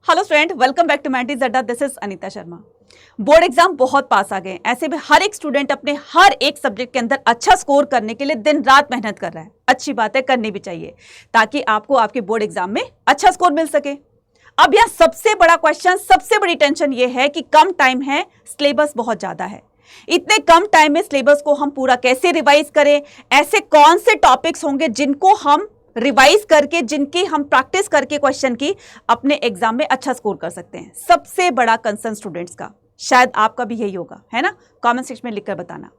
Hello student, welcome back to मैंटीज अड्डा। This is Anita Sharma. Board exam बहुत पास आ गए, ऐसे में हर एक स्टूडेंट अपने हर एक सब्जेक्ट के अंदर अच्छा स्कोर करने के लिए दिन रात मेहनत कर रहा है। अच्छी बात है, करनी भी चाहिए ताकि आपको आपके बोर्ड एग्जाम में अच्छा स्कोर मिल सके। अब यह सबसे बड़ा क्वेश्चन, सबसे बड़ी टेंशन यह है कि कम टाइम है, सिलेबस बहुत ज्यादा है। इतने कम टाइम में सिलेबस को हम पूरा कैसे रिवाइज करें? ऐसे कौन से टॉपिक्स होंगे जिनको हम रिवाइज करके, जिनकी हम प्रैक्टिस करके क्वेश्चन की अपने एग्जाम में अच्छा स्कोर कर सकते हैं? सबसे बड़ा कंसर्न स्टूडेंट्स का, शायद आपका भी यही होगा, है ना? कमेंट सेक्शन में लिखकर बताना।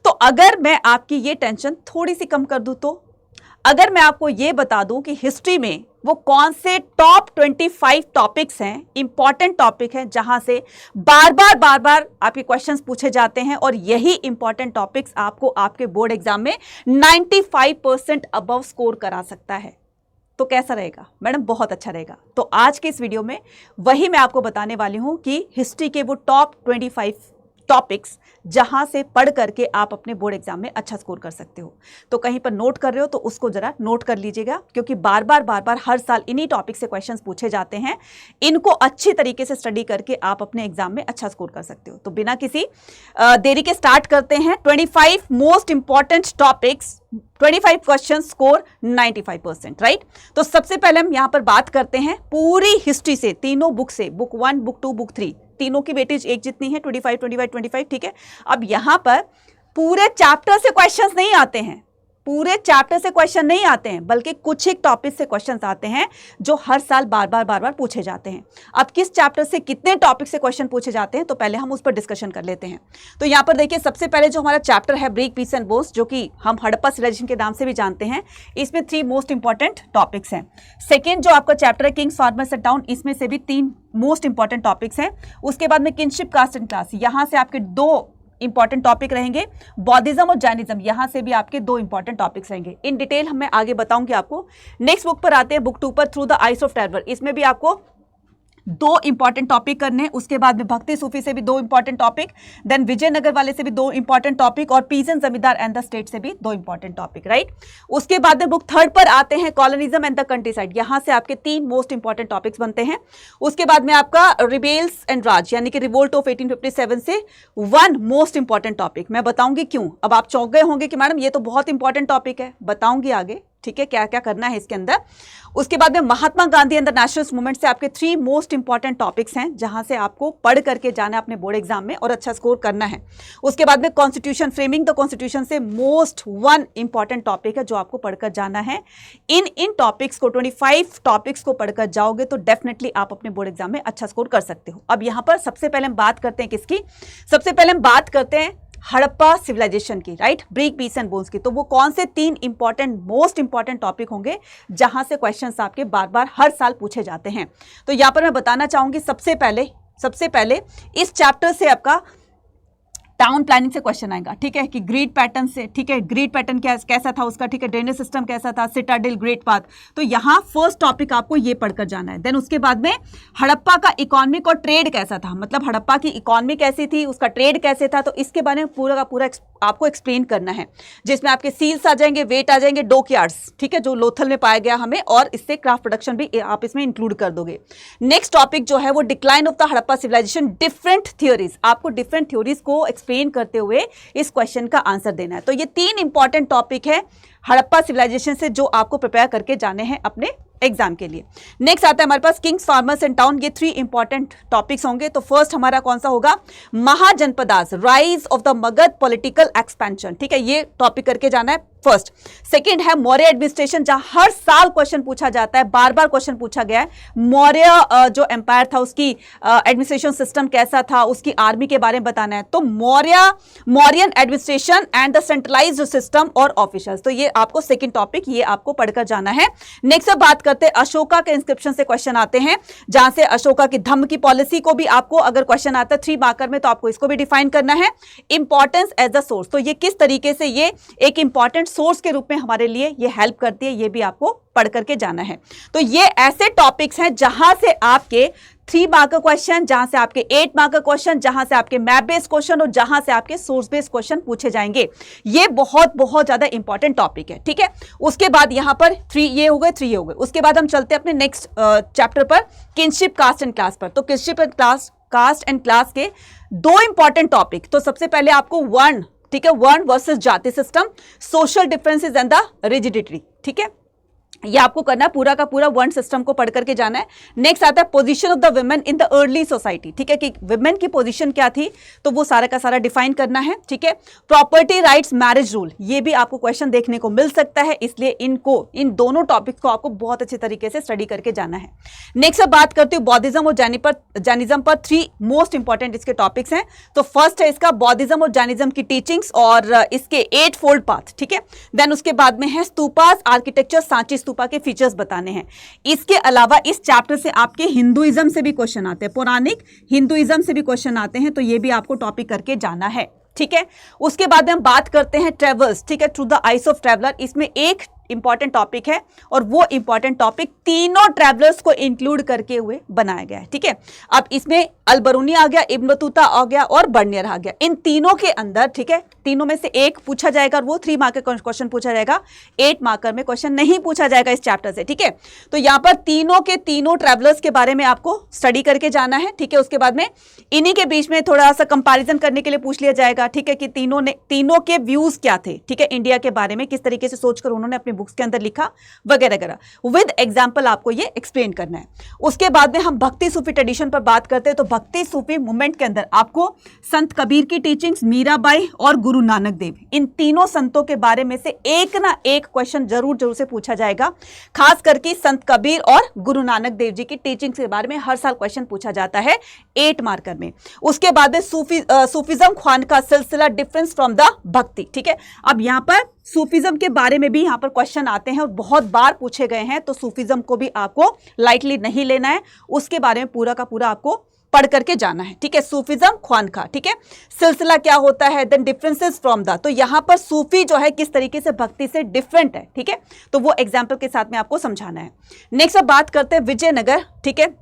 तो अगर मैं आपकी ये टेंशन थोड़ी सी कम कर दूं, तो अगर मैं आपको ये बता दूं कि हिस्ट्री में वो कौन से टॉप 25 टॉपिक्स हैं, इंपॉर्टेंट टॉपिक हैं, जहां से बार बार आपके क्वेश्चंस पूछे जाते हैं और यही इंपॉर्टेंट टॉपिक्स आपको आपके बोर्ड एग्जाम में 95% अबव स्कोर करा सकता है, तो कैसा रहेगा मैडम? बहुत अच्छा रहेगा। तो आज के इस वीडियो में वही मैं आपको बताने वाली हूं कि हिस्ट्री के वो टॉप 25 टॉपिक्स जहां से पढ़ करके आप अपने बोर्ड एग्जाम में अच्छा स्कोर कर सकते हो। तो कहीं पर नोट कर रहे हो तो उसको जरा नोट कर लीजिएगा, क्योंकि बार बार हर साल इन्हीं टॉपिक से क्वेश्चंस पूछे जाते हैं। इनको अच्छी तरीके से स्टडी करके आप अपने एग्जाम में अच्छा स्कोर कर सकते हो। तो बिना किसी देरी के स्टार्ट करते हैं। 25 most important topics, 25 question, score 95%, right? तो सबसे पहले हम यहां पर बात करते हैं पूरी हिस्ट्री से, तीनों बुक से, बुक 1, बुक 2, बुक 3, तीनों की वेटेज एक जितनी है, 25, ठीक है। अब यहां पर पूरे चैप्टर से क्वेश्चंस नहीं आते हैं, पूरे चैप्टर से क्वेश्चन नहीं आते हैं, बल्कि कुछ एक टॉपिक से क्वेश्चंस आते हैं जो हर साल बार बार पूछे जाते हैं। अब किस चैप्टर से कितने टॉपिक से क्वेश्चन पूछे जाते हैं, तो पहले हम उस पर डिस्कशन कर लेते हैं। तो यहां पर देखिए, सबसे पहले जो हमारा चैप्टर है ग्रीक, पीस एंड वॉर्स, जो कि हम हड़प्पा सिविलाइजेशन के नाम से भी जानते हैं, इसमें 3 मोस्ट इंपॉर्टेंट टॉपिक्स हैं। सेकेंड जो आपका चैप्टर है किंग्स, फार्मर्स एंड टाउन, इसमें से भी 3 मोस्ट इंपॉर्टेंट टॉपिक्स हैं। उसके बाद में किनशिप, कास्ट एंड क्लास, यहां से आपके 2 इंपॉर्टेंट टॉपिक रहेंगे। बौद्धिज्म और जैनिज्म, यहां से भी आपके 2 इंपॉर्टेंट टॉपिक्स रहेंगे। इन डिटेल मैं आगे बताऊंगी आपको। नेक्स्ट बुक पर आते हैं, बुक 2 पर, through the eyes of terror. इसमें भी आपको 2 इंपॉर्टेंट टॉपिक करने हैं। उसके बाद में भक्ति सूफी से भी 2 इंपॉर्टेंट टॉपिक, देन विजयनगर वाले से भी 2 इंपॉर्टेंट टॉपिक, और पीजेंट जमींदार एंड द स्टेट से भी 2 इंपॉर्टेंट टॉपिक, राइट? उसके बाद में बुक 3 पर आते हैं, colonialism and the country side, यहां से आपके 3 मोस्ट इंपॉर्टेंट टॉपिक्स बनते हैं। उसके बाद में आपका रिबेल्स एंड राज, यानी कि रिवोल्ट ऑफ 1857 से 1 मोस्ट इंपॉर्टेंट टॉपिक। मैं बताऊंगी क्यों। अब आप चौंक गए होंगे कि मैडम ये तो बहुत इंपॉर्टेंट टॉपिक है, बताऊंगी आगे, ठीक है, क्या क्या करना है इसके अंदर। उसके बाद में Mahatma Gandhi and the nationalist movement से आपके 3 मोस्ट इंपॉर्टेंट टॉपिक्स हैं, जहां से आपको पढ़ करके जाना है अपने बोर्ड एग्जाम में और अच्छा स्कोर करना है। उसके बाद में कॉन्स्टिट्यूशन, फ्रेमिंग द कॉन्स्टिट्यूशन से मोस्ट 1 इंपॉर्टेंट टॉपिक है जो आपको पढ़कर जाना है। इन टॉपिक्स को, 25 टॉपिक्स को पढ़कर जाओगे तो डेफिनेटली आप अपने बोर्ड एग्जाम में अच्छा स्कोर कर सकते हो। अब यहां पर सबसे पहले हम बात करते हैं किसकी? सबसे पहले हम बात करते हैं हड़प्पा सिविलाइजेशन की, right? Brick, piece and bones की। तो वो कौन से 3 इंपॉर्टेंट, मोस्ट इंपॉर्टेंट टॉपिक होंगे जहां से क्वेश्चंस आपके बार बार हर साल पूछे जाते हैं? तो यहां पर मैं बताना चाहूंगी, सबसे पहले इस चैप्टर से आपका टाउन प्लानिंग से क्वेश्चन आएगा, ठीक है, कि ग्रिड पैटर्न से, ठीक है, ग्रिड पैटर्न कैसा था उसका, ठीक है, ड्रेनेज सिस्टम कैसा था, सिटाडेल, ग्रेट पाथ। तो यहाँ फर्स्ट टॉपिक आपको ये पढ़कर जाना है। देन उसके बाद में हड़प्पा का इकोनॉमिक और ट्रेड कैसा था, मतलब हड़प्पा की इकोनॉमी कैसी थी, उसका ट्रेड कैसे था, तो इसके बारे में पूरा का पूरा आपको एक्सप्लेन करना है, जिसमें आपके सील्स आ जाएंगे, वेट आ जाएंगे, डॉकयार्ड्स, ठीक है, जो लोथल में पाया गया हमें, और इससे क्राफ्ट प्रोडक्शन भी आप इसमें इंक्लूड कर दोगे। नेक्स्ट टॉपिक जो है वो decline of the Harappa civilisation, different theories, आपको डिफरेंट थ्योरीज को एक्सप्लेन करते हुए इस क्वेश्चन का आंसर देना है। तो ये 3 इंपॉर्टेंट टॉपिक है हड़प्पा सिविलाइजेशन से जो आपको प्रिपेयर करके जाने हैं अपने एग्जाम के लिए। नेक्स्ट आता है हमारे पास किंग्स, फार्मर्स एंड टाउन, ये 3 इंपॉर्टेंट टॉपिक्स होंगे। तो फर्स्ट हमारा कौन सा होगा? Mahajanapadas, rise of the Magadh political expansion, ठीक है, ये टॉपिक करके जाना है फर्स्ट। सेकंड है मौर्य एडमिनिस्ट्रेशन, जहां हर साल क्वेश्चन पूछा जाता है, बार बार क्वेश्चन पूछा गया है। मौर्य जो एम्पायर था उसकी एडमिनिस्ट्रेशन सिस्टम कैसा था, उसकी आर्मी के बारे में बताना है। तो Mauryan administration and the centralised system और ऑफिसर्स, तो ये आपको सेकंड टॉपिक, ये आपको पढ़कर जाना है। नेक्स्ट बात करते हैं अशोका के इंस्क्रिप्शन से क्वेश्चन आते हैं, जहां से अशोका की धम्म की पॉलिसी को भी आपको अगर क्वेश्चन आता है 3 मार्कर में, तो आपको इसको भी डिफाइन करना है। इंपॉर्टेंस एज द सोर्स, तो ये किस तरीके से ये एक इंपॉर्टेंट सोर्स के रूप में हमारे लिए ये हेल्प करती है, ये भी आपको पढ़ करके जाना है। तो ये ऐसे टॉपिक्स हैं जहां से आपके 3 मार्क का क्वेश्चन, जहां से आपके 8 मार्क का क्वेश्चन, जहां से आपके मैप बेस्ड क्वेश्चन और जहां से आपके सोर्स बेस्ड क्वेश्चन पूछे जाएंगे। ये बहुत बहुत ज्यादा इंपॉर्टेंट टॉपिक है, ठीक है। उसके बाद यहां पर 3 ये हो गए, 3 ये हो गए। उसके बाद हम चलते हैं अपने नेक्स्ट चैप्टर पर, किनशिप कास्ट एंड क्लास पर। तो kinship and caste and class के 2 इंपॉर्टेंट टॉपिक। तो सबसे पहले आपको वर्ण, ठीक है, वर्ण वर्सेस जाति system, social differences and the rigidity, ठीक है। ये आपको करना है, पूरा का पूरा वर्ण सिस्टम को पढ़ करके जाना है। नेक्स्ट आता है position of the women in the early society, ठीक है, कि वुमेन की पोजीशन क्या थी, तो वो सारा का सारा डिफाइन करना है, ठीक है। प्रॉपर्टी राइट्स, मैरिज रूल, ये भी आपको क्वेश्चन देखने को मिल सकता है, इसलिए इन दोनों टॉपिक्स को आपको बहुत अच्छे तरीके से स्टडी करके जाना है। नेक्स्ट अब बात करते हैं बौद्धिज्म और जैनिज्म पर 3 मोस्ट इंपॉर्टेंट इसके टॉपिक्स हैं। तो फर्स्ट है इसका बौद्धिज्म और जैनिज्म की टीचिंग्स और इसके 8 फोल्ड पाथ, ठीक है। देन उसके बाद में है स्तूपास, आर्किटेक्चर, सांची स्तूपा के फीचर्स बताने हैं। इसके अलावा इस चैप्टर से आपके हिंदुइज्म से भी क्वेश्चन आते हैं, पौराणिक हिंदुइज्म से भी क्वेश्चन आते हैं, तो ये भी आपको टॉपिक करके जाना है, ठीक है। उसके बाद में हम बात करते हैं ट्रेवल्स, ठीक है, through the eyes of traveller. इसमें एक इंपॉर्टेंट टॉपिक है और वो इंपॉर्टेंट टॉपिक तीनों ट्रैवलर्स को इंक्लूड करके हुए बनाया गया है, ठीक है। अब इसमें अलबरूनी आ गया, इब्न बतूता आ गया और बर्नियर आ गया। इन तीनों के अंदर, ठीक है, तीनों में से एक पूछा जाएगा और वो 3 मार्क का क्वेश्चन पूछा जाएगा, 8 मार्कर में क्वेश्चन नहीं पूछा जाएगा इस चैप्टर से, ठीक है। तो यहां पर तीनों के तीनों ट्रैवलर्स के बारे में आपको स्टडी करके जाना है, ठीक है। उसके बाद में इन्हीं के बीच में थोड़ा सा कंपैरिजन करने के लिए पूछ लिया जाएगा, ठीक है, कि तीनों के व्यूज क्या थे, ठीक है, इंडिया के बारे में किस तरीके से सोचकर उन्होंने अपनी बुक्स के अंदर लिखा वगैरह वगैरह। विद एग्जांपल आपको ये एक्सप्लेन करना है। उसके बाद में हम भक्ति सूफी ट्रेडिशन पर बात करते हैं। तो भक्ति सूफी मूवमेंट के अंदर आपको संत कबीर की टीचिंग्स, मीराबाई और गुरु नानक देव, इन तीनों संतों के बारे में से एक ना एक क्वेश्चन जरूर से पूछा जाएगा। खास करके संत कबीर और गुरु नानक देव जी की टीचिंग्स के बारे में हर साल क्वेश्चन पूछा जाता है 8 मार्कर में। उसके बाद में सूफीज्म ख्वान का सिलसिला, डिफरेंस फ्रॉम द भक्ति, ठीक है। अब यहां पर सूफीज्म के बारे में भी यहां पर क्वेश्चन आते हैं और बहुत बार पूछे गए हैं, तो सूफीज्म को भी आपको लाइटली नहीं लेना है, उसके बारे में पूरा का पूरा आपको पढ़ करके जाना है, ठीक है। सूफीज्म ख्वान का, ठीक है, सिलसिला क्या होता है, देन डिफरेंसेस फ्रॉम द, तो यहां पर सूफी जो है किस तरीके से भक्ति से डिफरेंट है, ठीक है, तो वो एग्जाम्पल के साथ में आपको समझाना है। नेक्स्ट अब बात करते हैं विजयनगर, ठीक है,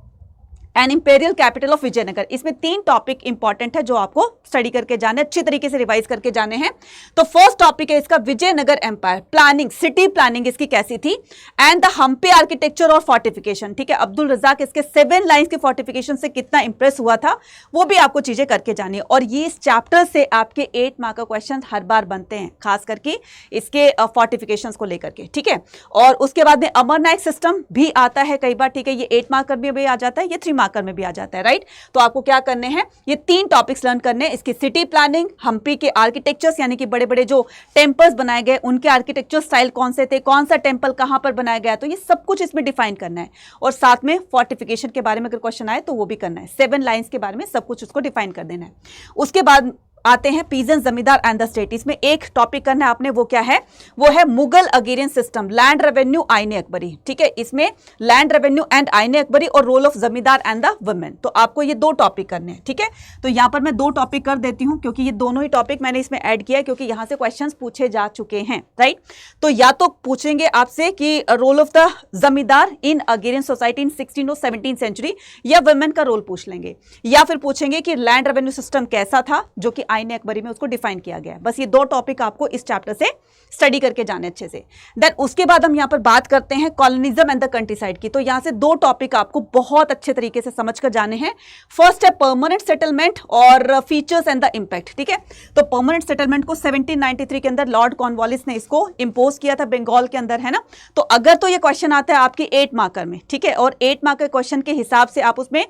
an imperial capital of Vijayanagar. इसमें 3 टॉपिक इंपॉर्टेंट है जो आपको स्टडी करके जाने, अच्छी तरीके से रिवाइज करके जाने हैं। तो फर्स्ट टॉपिक है इसका Vijayanagar empire, planning, city planning इसकी कैसी थी, एंड द हम्पी आर्किटेक्चर और फोर्टिफिकेशन, ठीक है। अब्दुल रजाक इसके 7 लाइन्स के फोर्टिफिकेशन से कितना इंप्रेस हुआ था, वो भी आपको चीजें करके जानी है। और ये इस चैप्टर से आपके 8 मार्क का क्वेश्चन हर बार बनते हैं, खास करके इसके फोर्टिफिकेशन को लेकर के, ठीक है। और उसके बाद में अमरनाथ सिस्टम भी आता है कई बार, ठीक है, ये 8 मार्कर में भी आ जाता है, ये 3 मार्कर में भी आ जाता है, राइट। तो आपको क्या करने हैं, ये 3 टॉपिक्स लर्न करने हैं, इसकी सिटी प्लानिंग, हम्पी के आर्किटेक्चर्स यानी कि बड़े बड़े जो टेम्पल्स बनाए गए उनके आर्किटेक्चर स्टाइल कौन से थे, कौन सा टेम्पल कहां पर बनाया गया, तो ये सब कुछ इसमें डिफाइन करना है। और साथ में फोर्टिफिकेशन के बारे में अगर क्वेश्चन आए तो वो भी करना है, 7 लाइन्स के बारे में सब कुछ उसको डिफाइन कर देना है। उसके बाद आते हैं पीजेंट, जमींदार एंड द स्टेट। इसमें एक टॉपिक करना है आपने, वो क्या है, वो है Mughal agrarian system, land revenue, आईने अकबरी, ठीक है। इसमें लैंड रेवेन्यू एंड आईने अकबरी और रोल ऑफ जमींदार एंड द वुमेन, तो आपको ये 2 टॉपिक करने हैं, ठीक है। तो यहां पर मैं 2 टॉपिक कर देती हूं क्योंकि ये दोनों ही टॉपिक मैंने इसमें ऐड किया है, क्योंकि यहां से क्वेश्चंस पूछे जा चुके हैं, राइट। तो या तो पूछेंगे आपसे कि रोल ऑफ द जमींदार इन अग्रेरियन सोसाइटी इन 16 और 17 सेंचुरी, या वुमेन का रोल पूछ लेंगे, या फिर पूछेंगे कि लैंड रेवेन्यू सिस्टम कैसा था, जो कि आईने अकबरी में उसको डिफाइन किया गया है। बस ये 2 टॉपिक आपको इस चैप्टर से स्टडी करके जाने अच्छे से। देन उसके बाद हम यहां पर बात करते हैं कॉलोनिज्म एंड द कंट्रीसाइड की। तो यहां से 2 टॉपिक आपको बहुत अच्छे तरीके से समझकर जाने हैं। फर्स्ट है परमानेंट सेटलमेंट और फीचर्स एंड द इंपैक्ट, ठीक है। तो परमानेंट सेटलमेंट को 1793 के अंदर लॉर्ड कॉर्नवालिस ने इसको इंपोज किया था बंगाल के अंदर, है ना। तो अगर तो ये क्वेश्चन आता है आपके 8 मार्कर में, ठीक है, और 8 मार्कर क्वेश्चन के हिसाब से आप उसमें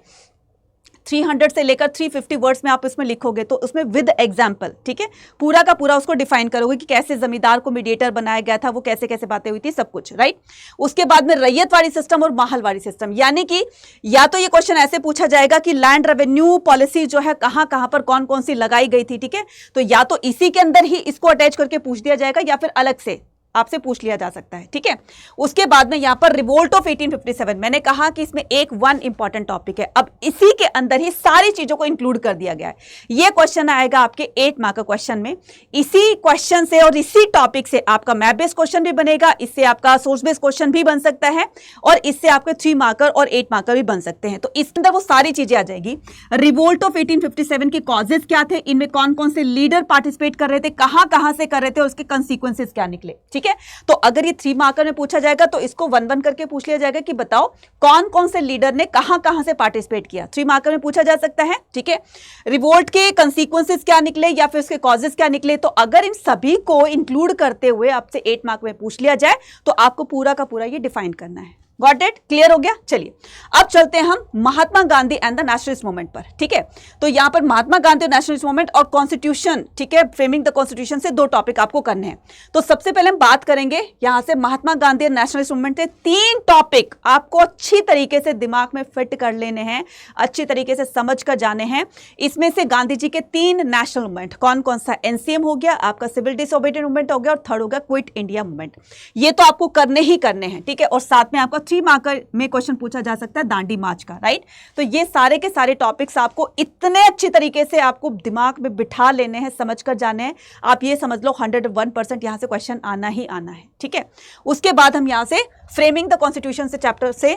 300 से लेकर 350 वर्ड्स में आप इसमें लिखोगे, तो उसमें विद एग्जाम्पल, ठीक है, पूरा का पूरा उसको डिफाइन करोगे कि कैसे जमींदार को मीडिएटर बनाया गया था, वो कैसे कैसे बातें हुई थी, सब कुछ, राइट। उसके बाद में रैयतवाड़ी सिस्टम और माहलवाड़ी सिस्टम, यानी कि या तो ये क्वेश्चन ऐसे पूछा जाएगा कि लैंड रेवेन्यू पॉलिसी जो है कहां कहां पर कौन कौन सी लगाई गई थी, ठीक है, तो या तो इसी के अंदर ही इसको अटैच करके पूछ दिया जाएगा, या फिर अलग से आपसे पूछ लिया जा सकता है, ठीक है। उसके बाद में यहाँ पर रिवोल्ट ऑफ 1857, मैंने कहा कि इसमें एक वन इंपॉर्टेंट टॉपिक है, अब इसी के अंदर ही सारी चीजों को इंक्लूड कर दिया गया है। ये क्वेश्चन आएगा आपके 8 मार्क का क्वेश्चन में, इसी क्वेश्चन से और इसी टॉपिक से आपका मैप बेस्ड क्वेश्चन भी बनेगा, इससे आपका सोर्स बेस्ड क्वेश्चन भी बन सकता है, और इससे आपके 3 मार्कर और 8 मार्कर भी बन सकते हैं। तो इसके अंदर वो सारी चीजें आ जाएगी। रिवोल्ट ऑफ 1857 के कॉजेज क्या थे, इनमें कौन कौन से लीडर पार्टिसिपेट कर रहे थे, कहां से कर रहे थे, और उसके कंसिक्वेंसेस क्या निकले, ठीक है। तो अगर ये 3 मार्कर में पूछा जाएगा तो इसको 1-1 करके पूछ लिया जाएगा कि बताओ कौन कौन से लीडर ने कहां से पार्टिसिपेट किया। 3 मार्कर में पूछा जा सकता है, ठीक है। रिवोल्ट के कंसिक्वेंसेस क्या निकले या फिर उसके कॉजेस क्या निकले, तो अगर इन सभी को इंक्लूड करते हुए आपसे 8 मार्क में पूछ लिया जाए तो आपको पूरा का पूरा ये डिफाइन करना है। गॉट इट, क्लियर हो गया। चलिए अब चलते हैं हम Mahatma Gandhi and the nationalist movement पर, ठीक है। तो यहां पर महात्मा गांधी और नेशनलिस्ट मूवमेंट और कॉन्स्टिट्यूशन, ठीक है, फ्रेमिंग द कॉन्स्टिट्यूशन से 2 टॉपिक आपको करने हैं। तो सबसे पहले हम बात करेंगे यहां से महात्मा गांधी और नेशनलिस्ट मूवमेंट से 3 टॉपिक आपको अच्छी तरीके से दिमाग में फिट कर लेने हैं, अच्छी तरीके से समझ कर जाने हैं। इसमें से गांधी जी के 3 नेशनल मूवमेंट कौन कौन सा, एनसीएम हो गया, आपका सिविल डिसोबीडियंट मूवमेंट हो गया, और थर्ड हो गया क्विट इंडिया मूवमेंट। ये तो आपको करने ही करने हैं, ठीक है। और साथ में आपका 3 मार्कर में क्वेश्चन पूछा जा सकता है दांडी मार्च का, राइट। तो ये सारे के सारे टॉपिक्स आपको इतने अच्छी तरीके से आपको दिमाग में बिठा लेने हैं, समझ कर जाने हैं। आप ये समझ लो 101% यहां से क्वेश्चन आना ही आना है, ठीक है। उसके बाद हम यहां से फ्रेमिंग द कॉन्स्टिट्यूशन से चैप्टर से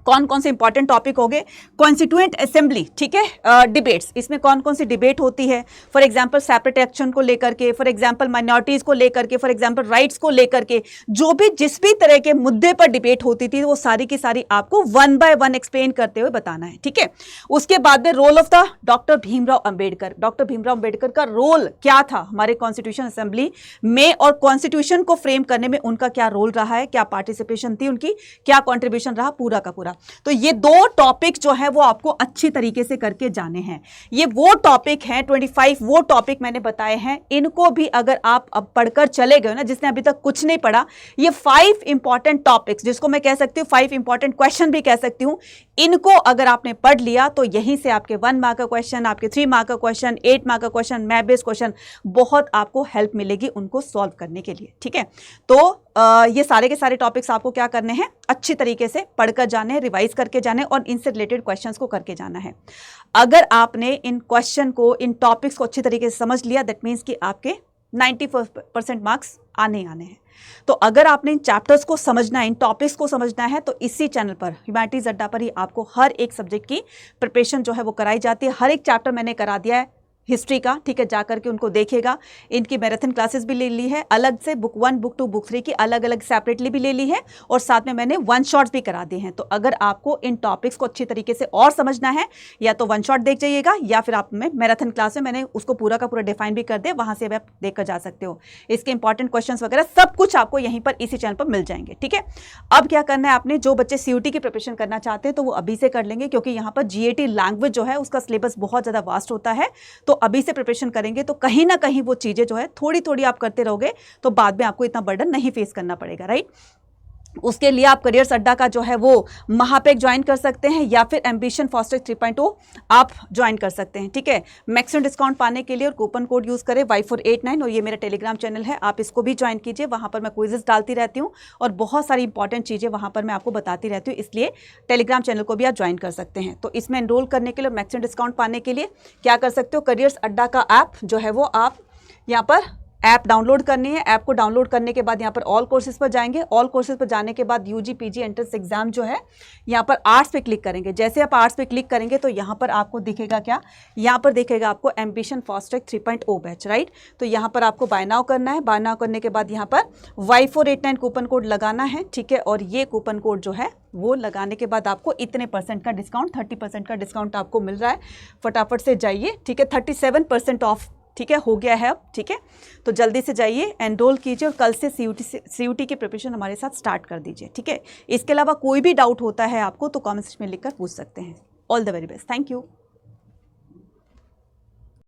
कौन कौन से इंपॉर्टेंट टॉपिक हो गए, कॉन्स्टिट्यूएंट असेंबली, ठीक है, डिबेट्स, इसमें कौन कौन सी डिबेट होती है, फॉर एग्जांपल सेपरेट एक्शन को लेकर के, फॉर एग्जांपल माइनॉरिटीज को लेकर के, फॉर एग्जांपल राइट्स को लेकर के, जो भी जिस भी तरह के मुद्दे पर डिबेट होती थी वो सारी की सारी आपको 1 by 1 एक्सप्लेन करते हुए बताना है, ठीक है। उसके बाद में role of the doctor Bhimrao Ambedkar, doctor Bhimrao Ambedkar का रोल क्या था हमारे कॉन्स्टिट्यूशन असेंबली में, और कॉन्स्टिट्यूशन को फ्रेम करने में उनका क्या रोल रहा है, क्या पार्टिसिपेशन थी उनकी, क्या कॉन्ट्रीब्यूशन रहा, पूरा का पूरा। तो ये 2 टॉपिक जो है वो आपको अच्छी तरीके से करके जाने हैं। ये वो टॉपिक हैं 25 वो टॉपिक मैंने बताए हैं, इनको भी अगर आप अब पढ़कर चले गए ना, जिसने अभी तक कुछ नहीं पढ़ा, ये 5 इंपॉर्टेंट टॉपिक्स, जिसको मैं कह सकती हूँ 5 इंपॉर्टेंट क्वेश्चन भी कह सकती हूँ, इनको अगर आपने पढ़ लिया तो यहीं से आपके 1 मार्क का क्वेश्चन, आपके 3 मार्क का क्वेश्चन, 8 मार्क का क्वेश्चन, मैप बेस्ड क्वेश्चन, बहुत आपको हेल्प मिलेगी उनको सॉल्व करने के लिए, ठीक है। तो ये सारे के सारे टॉपिक्स आपको क्या करने हैं, अच्छी तरीके से पढ़कर जाने हैं, रिवाइज करके जाने, और इनसे रिलेटेड क्वेश्चंस को करके जाना है। अगर आपने इन क्वेश्चन को, इन टॉपिक्स को अच्छी तरीके से समझ लिया, दैट मीन्स कि आपके 94% मार्क्स आने हैं। तो अगर आपने इन चैप्टर्स को समझना है, इन टॉपिक्स को समझना है, तो इसी चैनल पर ह्यूमैनिटीज अड्डा पर ही आपको हर एक सब्जेक्ट की प्रिपरेशन जो है वो कराई जाती है। हर एक चैप्टर मैंने करा दिया है हिस्ट्री का, ठीक है, जाकर के उनको देखिएगा। इनकी मैराथन क्लासेस भी ले ली है अलग से, बुक 1, बुक 2, बुक 3 की अलग अलग सेपरेटली भी ले ली है, और साथ में मैंने 1 शॉट्स भी करा दिए हैं। तो अगर आपको इन टॉपिक्स को अच्छी तरीके से और समझना है, या तो 1 शॉट देख जाइएगा, या फिर आप में मैराथन क्लास में मैंने उसको पूरा का पूरा डिफाइन भी कर दिया, वहां से आप देख कर जा सकते हो। इसके इंपॉर्टेंट क्वेश्चन वगैरह सब कुछ आपको यहीं पर इसी चैनल पर मिल जाएंगे, ठीक है। अब क्या करना है आपने, जो बच्चे CUT की प्रिपरेशन करना चाहते हैं तो वो अभी से कर लेंगे, क्योंकि यहाँ पर GAT लैंग्वेज जो है उसका सिलेबस बहुत ज्यादा वास्ट होता है। तो अभी से प्रिपरेशन करेंगे तो कहीं ना कहीं वो चीजें जो है थोड़ी थोड़ी आप करते रहोगे, तो बाद में आपको इतना बर्डन नहीं फेस करना पड़ेगा, राइट। उसके लिए आप करियर्स अड्डा का जो है वो महापेक ज्वाइन कर सकते हैं, या फिर एम्बिशन फास्ट्रैक 3.0 आप ज्वाइन कर सकते हैं, ठीक है। मैक्सिमम डिस्काउंट पाने के लिए और कूपन कोड यूज करें Y489, और ये मेरा टेलीग्राम चैनल है, आप इसको भी ज्वाइन कीजिए। वहां पर मैं क्विजेस डालती रहती हूँ और बहुत सारी इंपॉर्टेंट चीजें वहां पर मैं आपको बताती रहती हूँ, इसलिए टेलीग्राम चैनल को भी आप ज्वाइन कर सकते हैं। तो इसमें एनरोल करने के लिए, मैक्सिमम डिस्काउंट पाने के लिए क्या कर सकते हो, करियर्स अड्डा का ऐप जो है वो आप यहाँ पर ऐप डाउनलोड करनी है। ऐप को डाउनलोड करने के बाद यहाँ पर ऑल कोर्सेज पर जाएंगे। ऑल कोर्सेज पर जाने के बाद UG PG एंट्रेंस एग्जाम जो है यहाँ पर आर्ट्स पे क्लिक करेंगे। जैसे आप आर्ट्स पे क्लिक करेंगे तो यहाँ पर आपको दिखेगा क्या, यहाँ पर दिखेगा आपको एम्बिशन फास्ट्रैक 3.0 बैच, राइट। तो यहाँ पर आपको बाय नाउ करना है। बाय नाउ करने के बाद यहाँ पर Y489 कूपन कोड लगाना है, ठीक है। और ये कूपन कोड जो है वो लगाने के बाद आपको इतने % का डिस्काउंट, 30% का डिस्काउंट आपको मिल रहा है। फटाफट से जाइए, ठीक है। 37% ऑफ, ठीक है, हो गया है अब, ठीक है। तो जल्दी से जाइए, एनरोल कीजिए और कल से CUT की प्रिपरेशन हमारे साथ स्टार्ट कर दीजिए, ठीक है। इसके अलावा कोई भी डाउट होता है आपको तो कमेंट्स में लिखकर पूछ सकते हैं। All the very best, thank you.